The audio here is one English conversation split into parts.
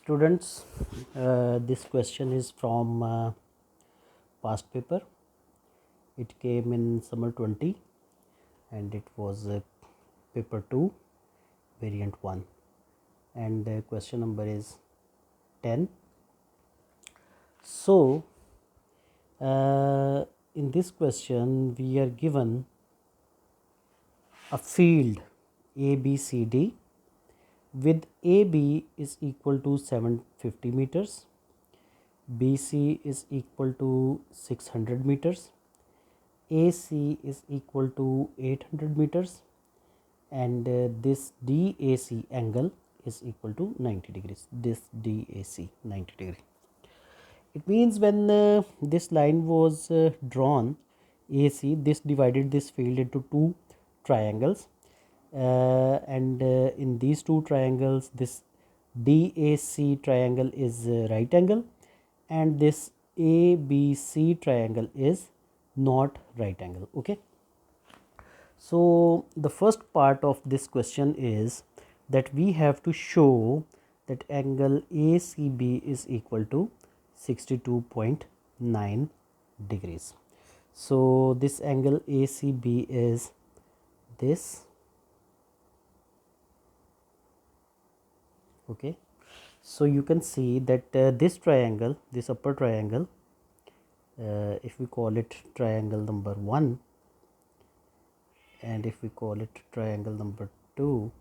Students, this question is from past paper. It came in summer 20 and it was paper 2 variant 1 and question number is 10. So in this question we are given a field ABCD with AB is equal to 750 meters, BC is equal to 600 meters, AC is equal to 800 meters, and this DAC angle is equal to 90 degrees. This DAC 90 degree. It means when this line was drawn, AC, this divided this field into two triangles, and in these two triangles this DAC triangle is right angle and this ABC triangle is not right angle. Okay, so the first part of this question is that we have to show that angle ACB is equal to 62.9 degrees. So this angle ACB is this. Okay, so you can see that this triangle, this upper triangle, if we call it triangle number 1 and if we call it triangle number 2,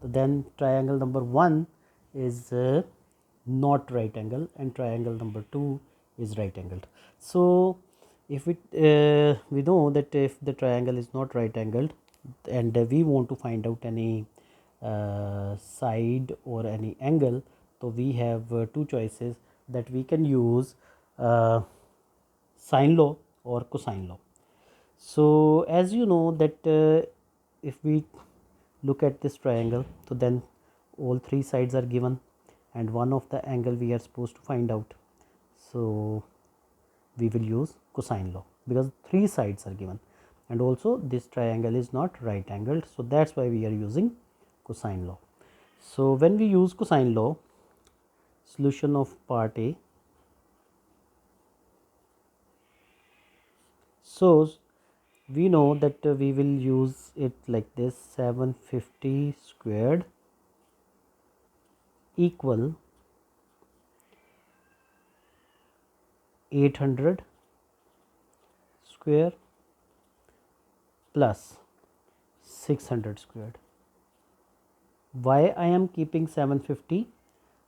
then triangle number 1 is not right angle and triangle number 2 is right angled. So if we know that if the triangle is not right angled and we want to find out any side or any angle, so we have two choices, that we can use sine law or cosine law. So as you know that if we look at this triangle, so then all three sides are given and one of the angle we are supposed to find out, so we will use cosine law because three sides are given, and also this triangle is not right angled, so that's why we are using cosine law. So when we use cosine law, solution of part A. So we know that we will use it like this: 750 squared equal 800 square plus 600 squared. Why I am keeping 750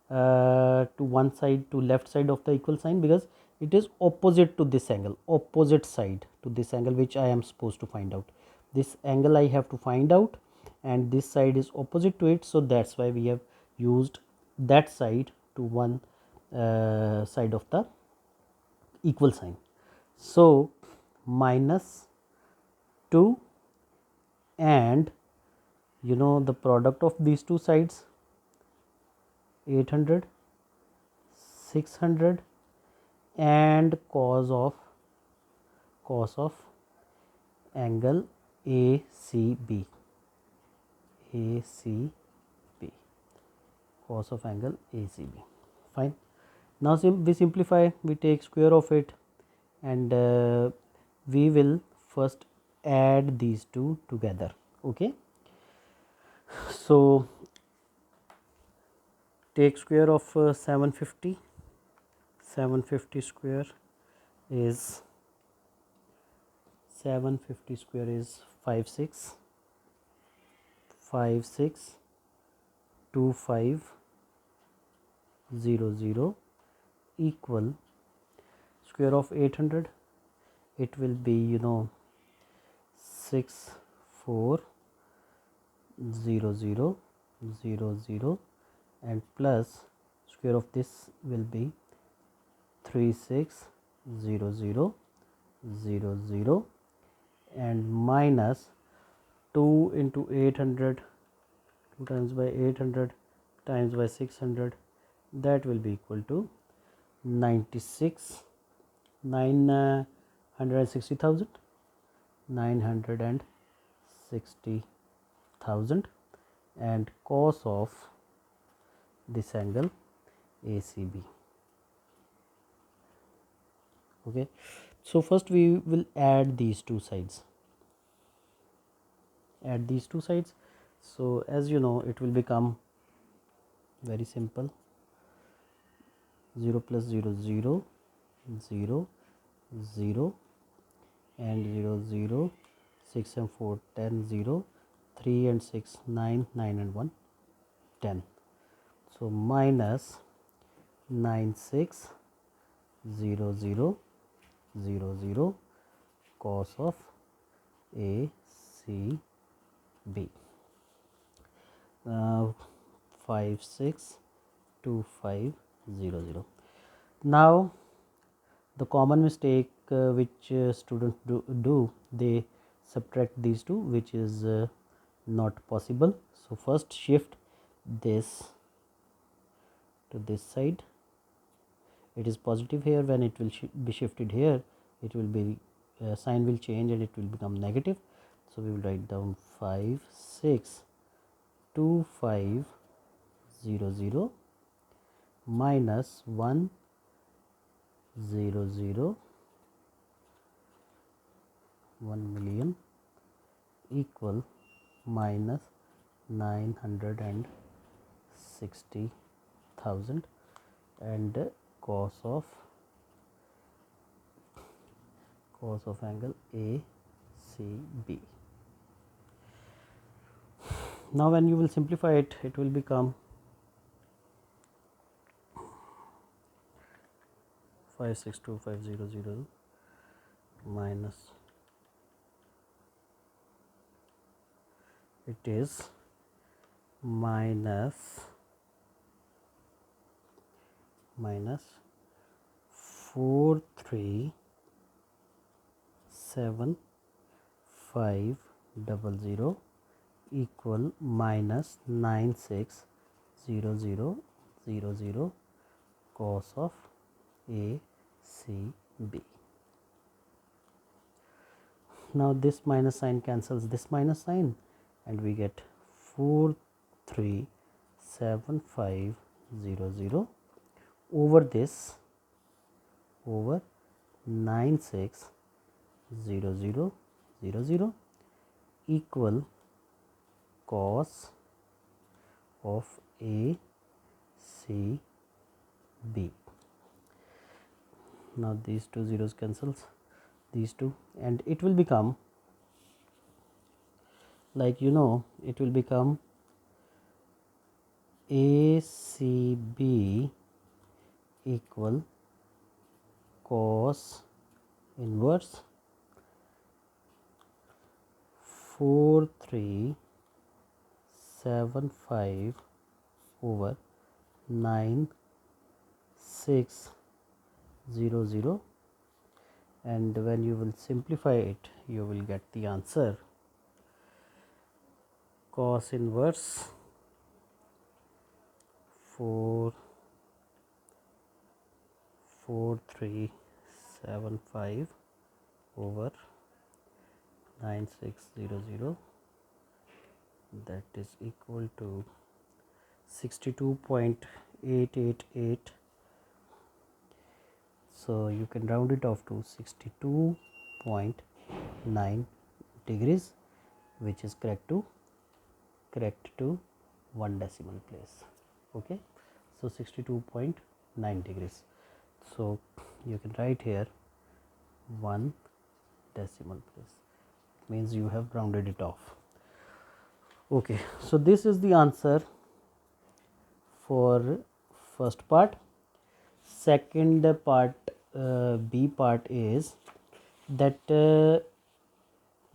to one side, to left side of the equal sign? Because it is opposite to this angle, opposite side to this angle which I am supposed to find out. This angle I have to find out and this side is opposite to it, so that's why we have used that side to one side of the equal sign. So minus 2 and you know the product of these two sides, 800, 600 and cos of angle ACB, cos of angle ACB. Fine. Now we simplify, we take square of it and we will first add these two together. Okay, so take square of 750. 750 square is 562500 equal square of 800, it will be 640000 and plus square of this will be 360000 and minus 2 into 800, 2 times by 800 times by 600, that will be equal to 960,000 and cos of this angle ACB. Okay, so first we will add these two sides. So as you know, it will become very simple. 0 plus 0 0 0 0 and 0 0, 6 and 4 10, 0, 3 and 6 9, 9 and 1 10. So minus 9 6 0 0 0 0 cos of ACB. 5 6 2 5 0 0. Now the common mistake which students do, they subtract these two, which is not possible. So first shift this to this side. It is positive here. When it will be shifted here, it will be sign will change and it will become negative. So we will write down 5 6 2 5 0 0 minus 1 0 0 1,000,000 equal minus 960,000 and cos of angle ACB. Now when you will simplify it, it will become 562,500 minus, it is minus 437,500 equal minus 96,000 cos of ACB. Now this minus sign cancels this minus sign and we get 437,500 over this over 96,000 equal cos of ACB. Now these two zeros cancels these two and it will become, like you know, it will become ACB equal cos inverse 4375 over 9600, and when you will simplify it, you will get the answer cos inverse 4375 over 9600, that is equal to 62.888. So you can round it off to 62.9 degrees, which is correct to one decimal place. Okay, so 62.9 degrees. So you can write here 1 decimal place, means you have rounded it off. Okay, so this is the answer for first part. Second part, B part, is that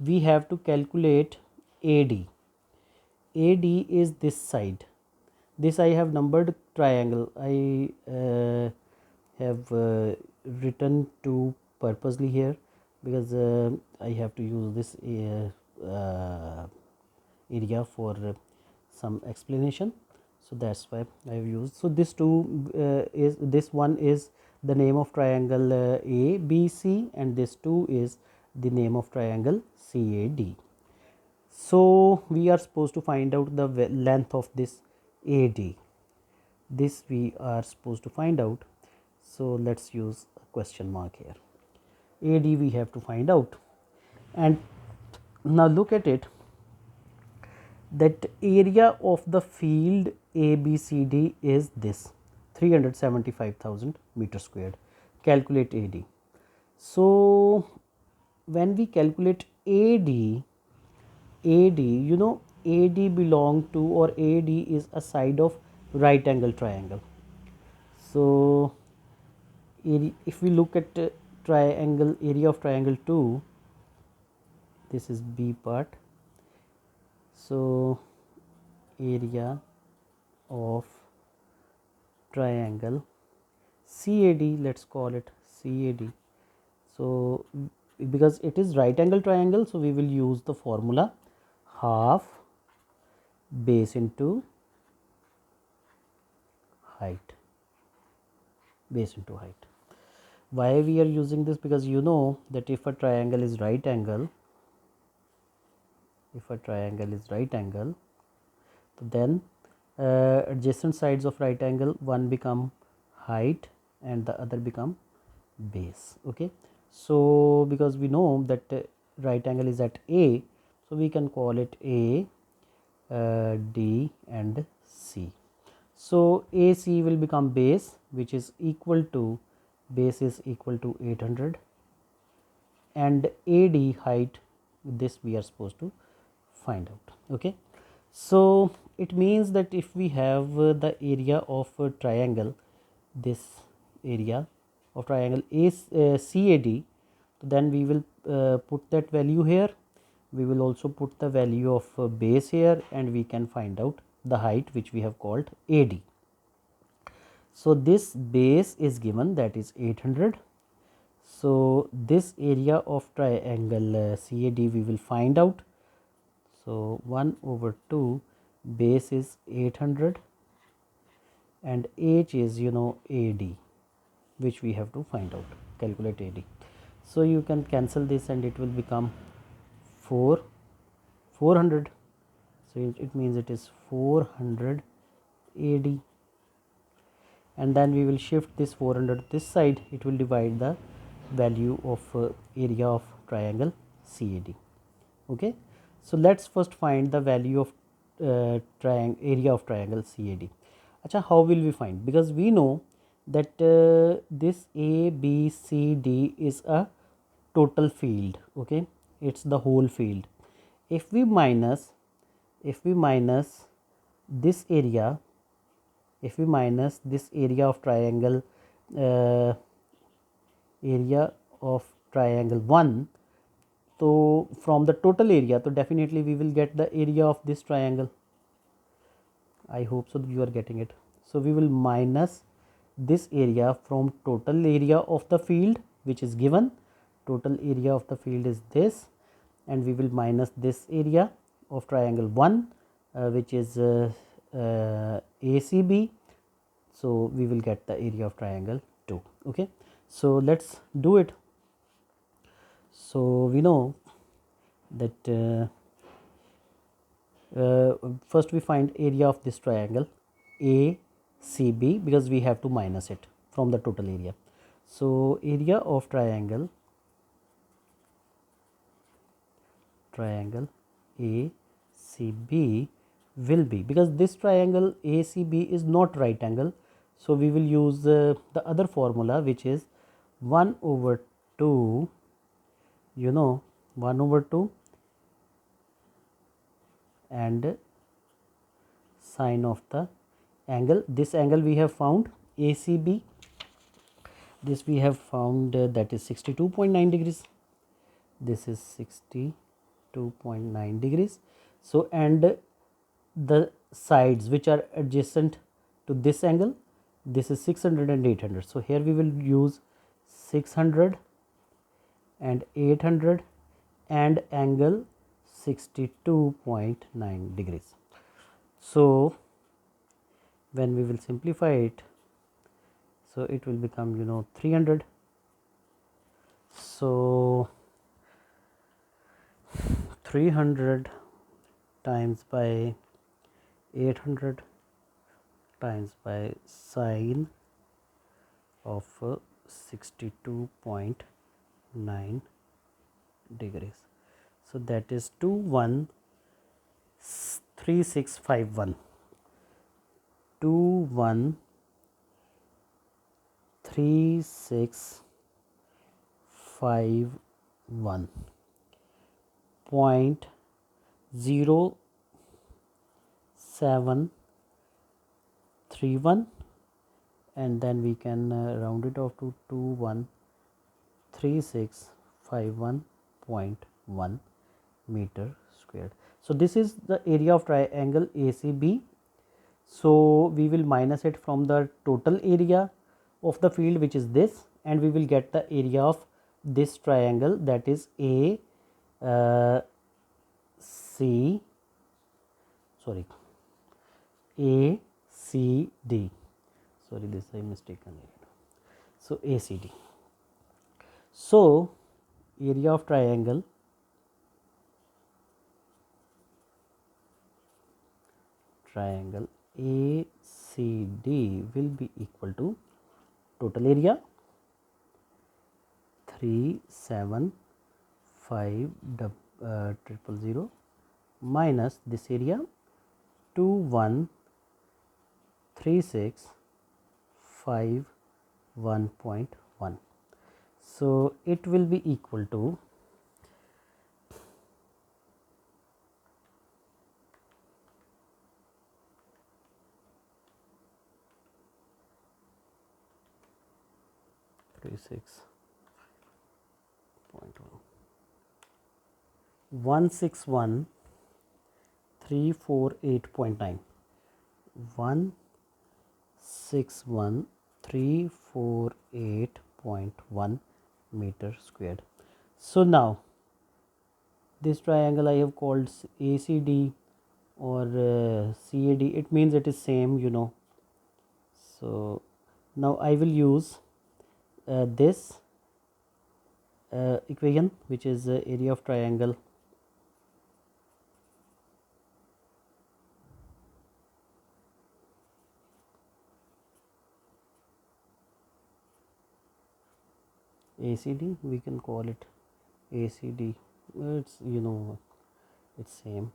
we have to calculate AD. AD is this side. This I have numbered triangle. I have written 2 purposely here because I have to use this area for some explanation. So that's why I have used. So this this one is the name of triangle ABC, and this 2 is the name of triangle CAD. So we are supposed to find out the length of this AD. this we are supposed to find out. So let's use a question mark here. AD we have to find out, and now look at it, that area of the field ABCD is this 375,000 meter squared. Calculate AD. So when we calculate AD, you know, AD belong to, or AD is a side of right angle triangle. So if we look at triangle, area of triangle 2, this is B part. So area of triangle CAD, let's call it CAD. So because it is right angle triangle, so we will use the formula half base into height, base into height. Why we are using this? Because you know that if a triangle is right angle, then adjacent sides of right angle, one become height and the other become base. Okay, so because we know that right angle is at A, so we can call it A, D and C. So AC will become base, which is equal to, base is equal to 800, and AD height, this we are supposed to find out. Okay, so it means that if we have the area of a triangle, this area of triangle is CAD, then we will put that value here. We will also put the value of base here, and we can find out the height, which we have called AD. So this base is given, that is 800. So this area of triangle CAD we will find out. So 1/2 base is 800 and H is, you know, AD, which we have to find out, calculate AD. So you can cancel this and it will become 400. So it means it is 400 AD, and then we will shift this 400 this side, it will divide the value of area of triangle CAD. Okay, so let's first find the value of area of triangle CAD. Acha, how will we find? Because we know that this ABCD is a total field. Okay, it's the whole field. If we minus this area, if we minus this area of triangle, area of triangle 1, so from the total area, so definitely we will get the area of this triangle. I hope so you are getting it. So we will minus this area from total area of the field, which is given. Total area of the field is this, and we will minus this area of triangle 1, which is ACB. So we will get the area of triangle 2. Okay, so let's do it. So we know that first we find area of this triangle ACB, because we have to minus it from the total area. So area of triangle ACB will be, because this triangle ACB is not right angle, so we will use the other formula, which is 1/2, you know, 1/2 and sine of the angle. This angle we have found ACB, this we have found that is 62.9 degrees. This is 62.9 degrees. So and the sides which are adjacent to this angle, this is 600 and 800. So here we will use 600 and 800 and angle 62.9 degrees. So when we will simplify it, so it will become, you know, 300. So 300 times by 800 times by sine of 62.9 degrees. So that is 213651. 213651 point 0731, and then we can round it off to 213651.1 meter squared. So this is the area of triangle ACB. So we will minus it from the total area of the field, which is this, and we will get the area of this triangle, that is A C sorry ACD. Sorry, this I mistaken it. So ACD. So area of triangle ACD will be equal to total area 375,000 minus this area 213651.1. So it will be equal to 161,348.9. 161,348.1 meter squared. So now this triangle I have called ACD or CAD. It means it is same, you know. So now I will use this equation, which is area of triangle ACD. We can call it ACD. It's, you know, it's same.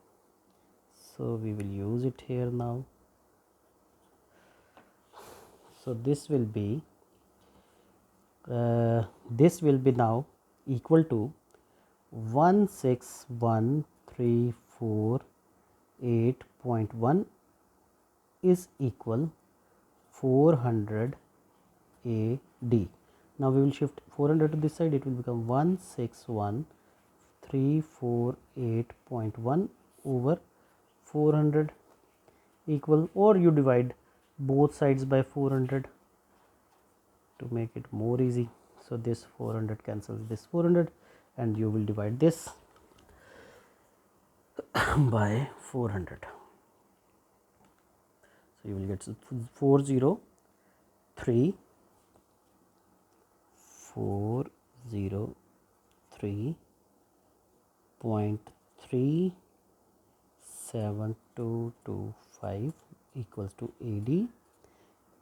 So we will use it here now. So this will be now equal to 161,348.1 is equal 400 AD. Now we will shift 400 to this side. It will become 161,348.1 over 400 equal, or you divide both sides by 400 to make it more easy. So this 400 cancels this 400, and you will divide this by 400. So you will get 403.37225 equals to AD,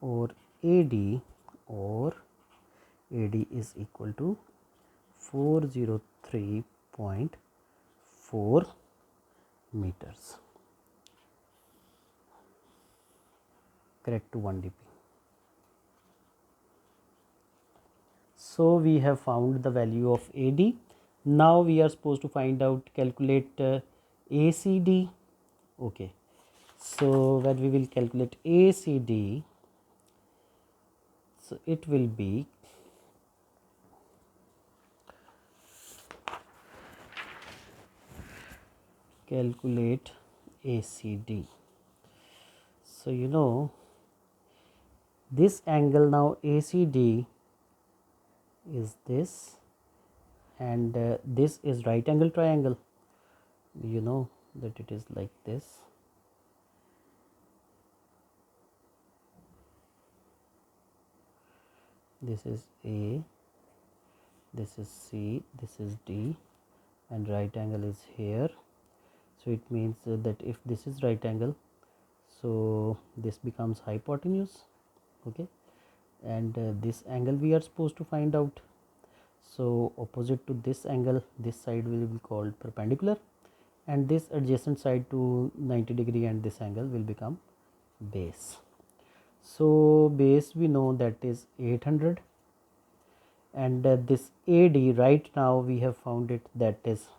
or AD is equal to 403.4 meters, correct to 1 dp. So we have found the value of AD. Now we are supposed to calculate ACD. Okay, so when we will calculate ACD, so it will be calculate ACD. So you know this angle now ACD is this, and this is right angle triangle. You know that it is like this. This is A, this is C, this is D, and right angle is here. So it means that if this is right angle, So this becomes hypotenuse, okay, and this angle we are supposed to find out. So opposite to this angle, this side will be called perpendicular, and this adjacent side to 90 degree and this angle will become base. So base we know that is 800, and this AD right now we have found it, that is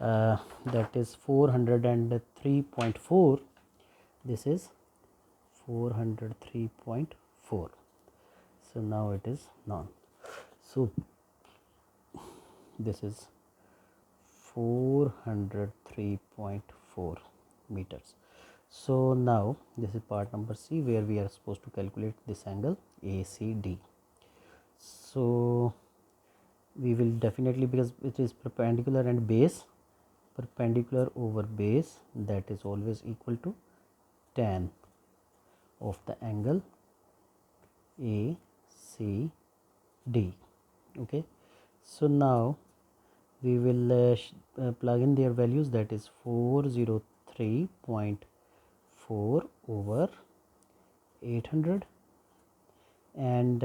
403.4. this is 403.4. so now it is known. So this is 403.4 meters. So now this is part number C, where we are supposed to calculate this angle ACD. So we will definitely, because it is perpendicular and base, perpendicular over base, that is always equal to tan of the angle ACD. Okay, so now we will plug in their values, that is 403.4 over 800, and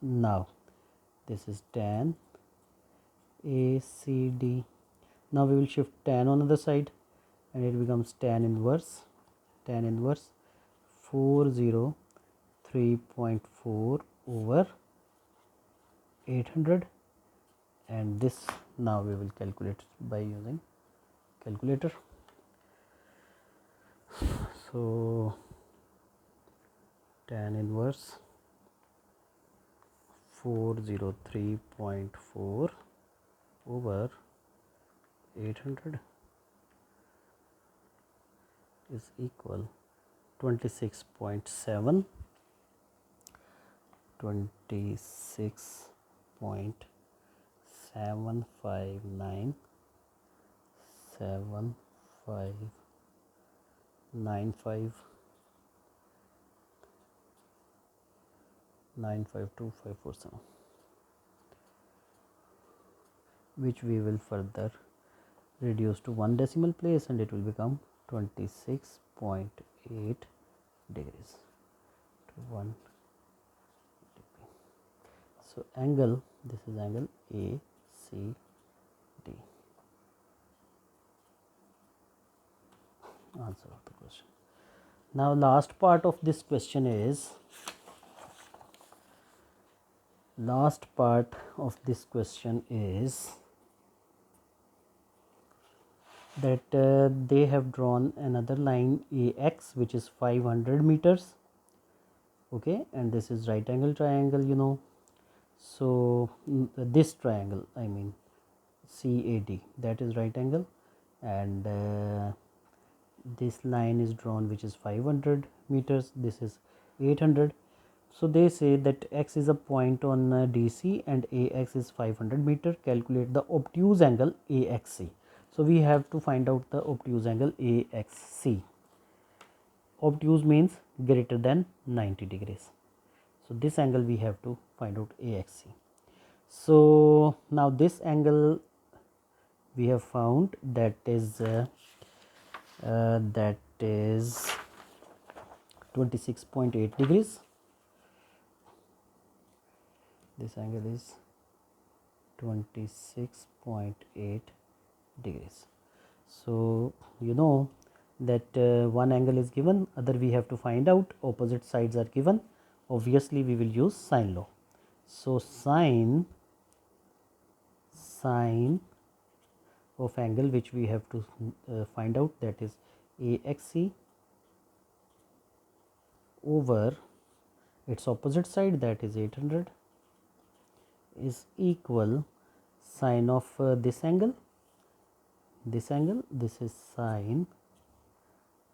now this is tan ACD. Now we will shift tan on the other side, and it becomes tan inverse 403.4 over 800, and this now we will calculate by using calculator. So tan inverse 403.4 over 800 is equal 26.7 95247, which we will further reduce to one decimal place, and it will become 26.8 degrees to 1 degree. So angle, this is angle ACD. Answer of the question. Now last part of this question is, that they have drawn another line AX, which is 500 meters, okay, and this is right angle triangle, you know. So this triangle, I mean CAD, that is right angle, and this line is drawn which is 500 meters, this is 800. So they say that X is a point on DC and AX is 500 meter. Calculate the obtuse angle AXC. So we have to find out the obtuse angle AXC. Obtuse means greater than 90 degrees. So this angle we have to find out AXC. So now this angle we have found, that is 26.8 degrees. This angle is 26.8 degrees. So you know that one angle is given, other we have to find out, opposite sides are given. Obviously we will use sine law. So sine of angle which we have to find out, that is AXC over its opposite side, that is 800, is equal sine of this angle, this is sine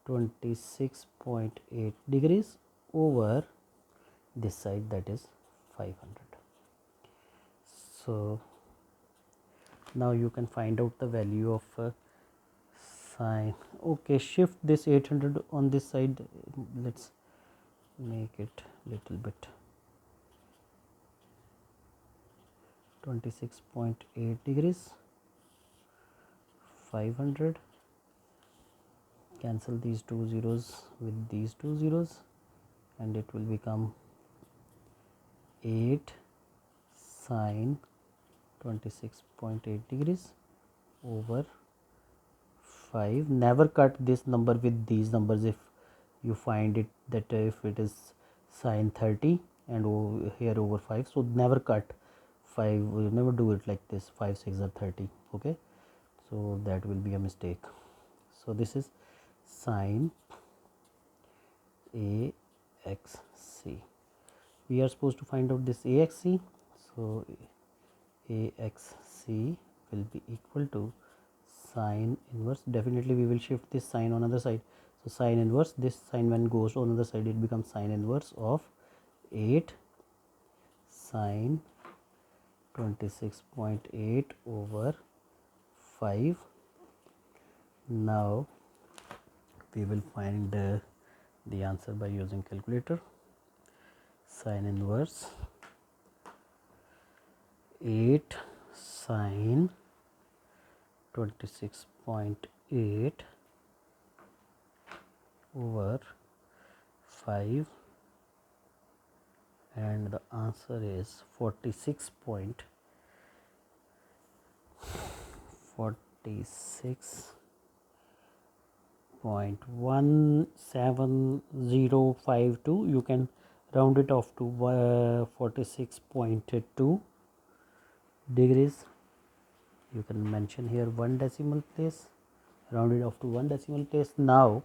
26.8 degrees over this side, that is 500. So now you can find out the value of sine. Okay, shift this 800 on this side, let's make it little bit, 26.8 degrees, 500, cancel these two zeros with these two zeros, and it will become 8 sine 26.8 degrees over 5. Never cut this number with these numbers if you find it that if it is sine 30 and here over 5, so never cut 5, never do it like this, 5 6 are 30. Okay, so that will be a mistake. So this is sine AXC. We are supposed to find out this AXC, so AXC will be equal to sine inverse. Definitely we will shift this sine on other side, so sine inverse, this sine when goes on other side it becomes sine inverse of 8 sine 26.8 over 5. Now we will find the answer by using calculator. Sine inverse 8 sine 26.8 over 5, and the answer is 46.17052. You can round it off to 46.2 degrees. You can mention here one decimal place, round it off to one decimal place. Now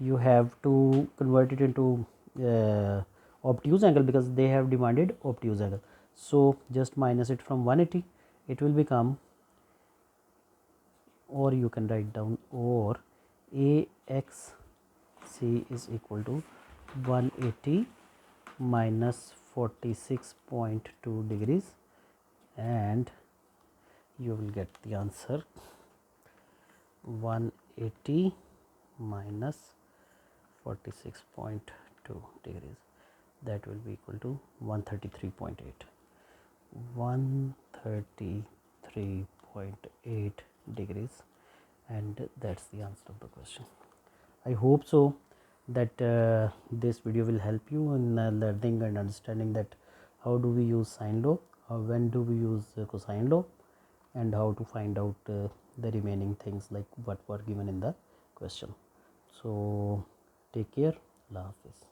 you have to convert it into obtuse angle because they have demanded obtuse angle. So just minus it from 180, it will become, or you can write down, or AXC is equal to 180 minus 46.2 degrees, and you will get the answer 180 minus 46.2 degrees, that will be equal to 133.8 degrees, and that's the answer of the question. I hope so that this video will help you in learning and understanding that how do we use sine law, when do we use cosine law, and how to find out the remaining things like what were given in the question. So take care. Allah Hafiz.